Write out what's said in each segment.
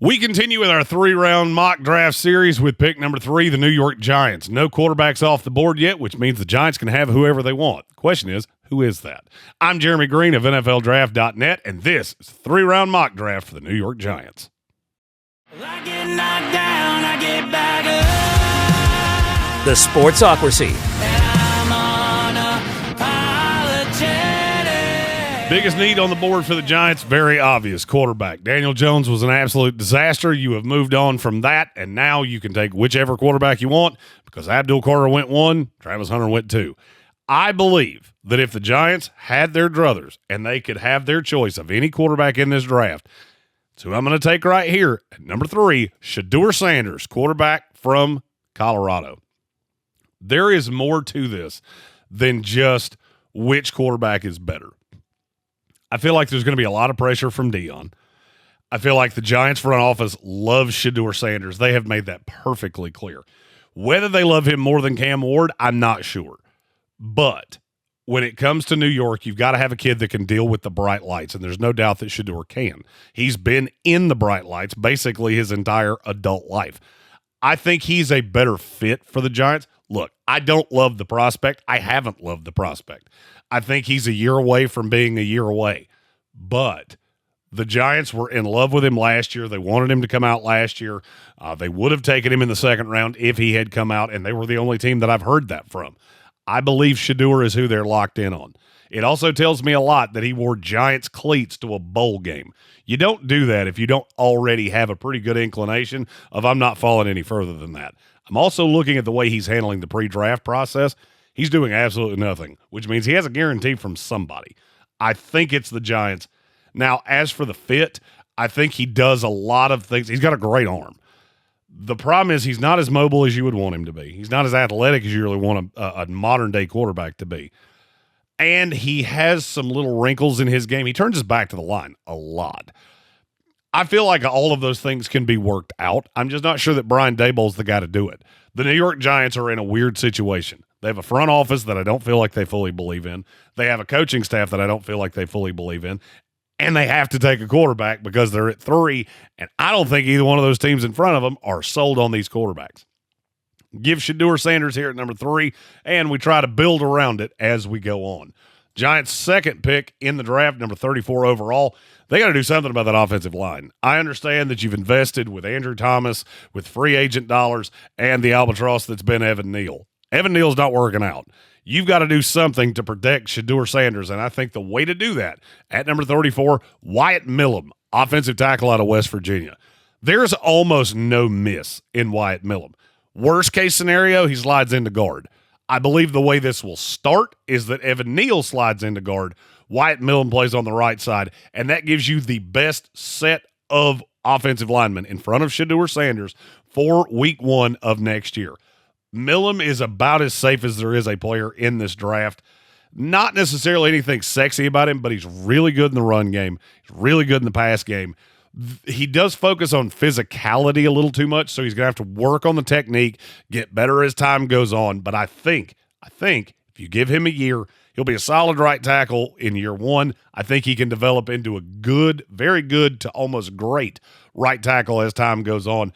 We continue with our 3-round mock draft series with pick number 3, the New York Giants. No quarterbacks off the board yet, which means the Giants can have whoever they want. The question is, who is that? I'm Jeremy Green of NFLDraft.net, and this is the 3-round mock draft for the New York Giants. I get knocked down, I get back up. The Sportsocracy. And I'm unapologetic. Biggest need on the board for the Giants, very obvious, quarterback. Daniel Jones was an absolute disaster. You have moved on from that, and now you can take whichever quarterback you want because Abdul Carter went 1, Travis Hunter went 2. I believe that if the Giants had their druthers and they could have their choice of any quarterback in this draft, that's who I'm going to take right here at number 3, Shedeur Sanders, quarterback from Colorado. There is more to this than just which quarterback is better. I feel like there's going to be a lot of pressure from Dion. I feel like the Giants front office loves Shedeur Sanders. They have made that perfectly clear. Whether they love him more than Cam Ward, I'm not sure. But when it comes to New York, you've got to have a kid that can deal with the bright lights, and there's no doubt that Shedeur can. He's been in the bright lights basically his entire adult life. I think he's a better fit for the Giants. Look, I don't love the prospect. I haven't loved the prospect. I think he's a year away from being a year away. But the Giants were in love with him last year. They wanted him to come out last year. They would have taken him in the second round if he had come out, and they were the only team that I've heard that from. I believe Shedeur is who they're locked in on. It also tells me a lot that he wore Giants cleats to a bowl game. You don't do that if you don't already have a pretty good inclination of I'm not falling any further than that. I'm also looking at the way he's handling the pre-draft process. He's doing absolutely nothing, which means he has a guarantee from somebody. I think it's the Giants. Now, as for the fit, I think he does a lot of things. He's got a great arm. The problem is he's not as mobile as you would want him to be. He's not as athletic as you really want a modern-day quarterback to be. And he has some little wrinkles in his game. He turns his back to the line a lot. I feel like all of those things can be worked out. I'm just not sure that Brian Daboll's the guy to do it. The New York Giants are in a weird situation. They have a front office that I don't feel like they fully believe in. They have a coaching staff that I don't feel like they fully believe in. And they have to take a quarterback because they're at 3, and I don't think either one of those teams in front of them are sold on these quarterbacks. Give Shedeur Sanders here at number 3, and we try to build around it as we go on. Giants' second pick in the draft, number 34 overall. They got to do something about that offensive line. I understand that you've invested with Andrew Thomas, with free agent dollars, and the albatross that's been Evan Neal. Evan Neal's not working out. You've got to do something to protect Shedeur Sanders, and I think the way to do that, at number 34, Wyatt Milum, offensive tackle out of West Virginia. There's almost no miss in Wyatt Milum. Worst case scenario, he slides into guard. I believe the way this will start is that Evan Neal slides into guard, Wyatt Milum plays on the right side, and that gives you the best set of offensive linemen in front of Shedeur Sanders for week 1 of next year. Milum is about as safe as there is a player in this draft. Not necessarily anything sexy about him, but he's really good in the run game. He's really good in the pass game. He does focus on physicality a little too much, so he's going to have to work on the technique, get better as time goes on. But I think if you give him a year, he'll be a solid right tackle in year 1. I think he can develop into a good, very good to almost great right tackle as time goes on.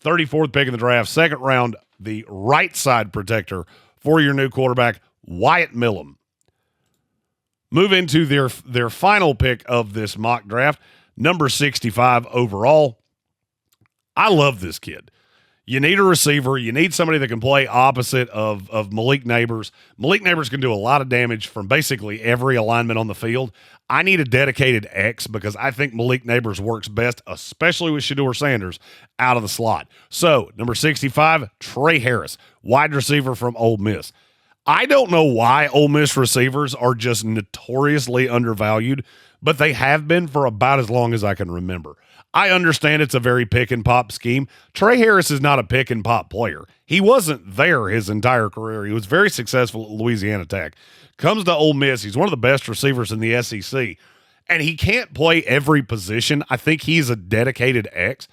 34th pick in the draft, second round, the right side protector for your new quarterback, Wyatt Milum. Move into their final pick of this mock draft, number 65 overall. I love this kid. You need a receiver. You need somebody that can play opposite of Malik Neighbors. Malik Neighbors can do a lot of damage from basically every alignment on the field. I need a dedicated X because I think Malik Neighbors works best, especially with Shedeur Sanders out of the slot. So, number 65, Trey Harris, wide receiver from Ole Miss. I don't know why Ole Miss receivers are just notoriously undervalued, but they have been for about as long as I can remember. I understand it's a very pick-and-pop scheme. Trey Harris is not a pick-and-pop player. He wasn't there his entire career. He was very successful at Louisiana Tech. Comes to Ole Miss. He's one of the best receivers in the SEC. And he can't play every position. I think he's a dedicated X.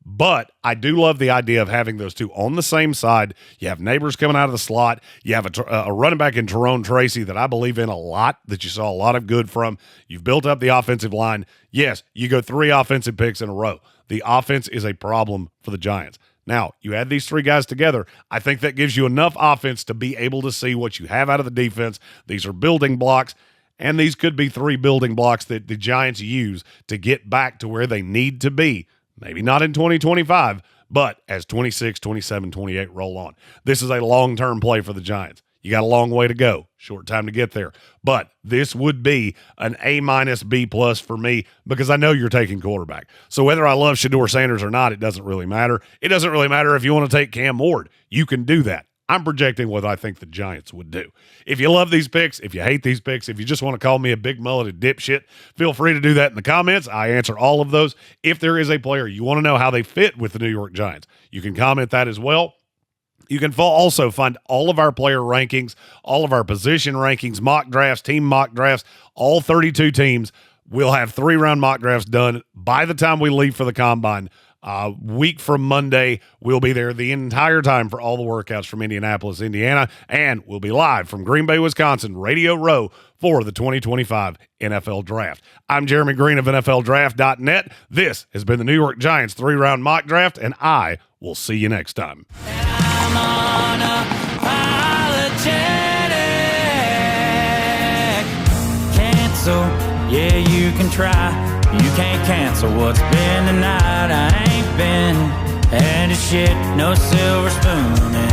But I do love the idea of having those two on the same side. You have Neighbors coming out of the slot. You have a running back in Jerome Tracy that I believe in a lot, that you saw a lot of good from. You've built up the offensive line. Yes, you go 3 offensive picks in a row. The offense is a problem for the Giants. Now, you add these three guys together, I think that gives you enough offense to be able to see what you have out of the defense. These are building blocks, and these could be three building blocks that the Giants use to get back to where they need to be. Maybe not in 2025, but as 26, 27, 28 roll on. This is a long-term play for the Giants. You got a long way to go, short time to get there. But this would be an A-, B+ for me because I know you're taking quarterback. So whether I love Shedeur Sanders or not, it doesn't really matter. It doesn't really matter if you want to take Cam Ward. You can do that. I'm projecting what I think the Giants would do. If you love these picks, if you hate these picks, if you just want to call me a big mulleted dipshit, feel free to do that in the comments. I answer all of those. If there is a player you want to know how they fit with the New York Giants, you can comment that as well. You can also find all of our player rankings, all of our position rankings, mock drafts, team mock drafts, all 32 teams. We'll have 3-round mock drafts done by the time we leave for the Combine. Week from Monday, we'll be there the entire time for all the workouts from Indianapolis, Indiana, and we'll be live from Green Bay, Wisconsin, Radio Row for the 2025 NFL Draft. I'm Jeremy Green of NFLDraft.net. This has been the New York Giants 3-round mock draft, and I will see you next time. Cancel, yeah, you can try. You can't cancel what's been tonight. I ain't been had a shit, no silver spoon, and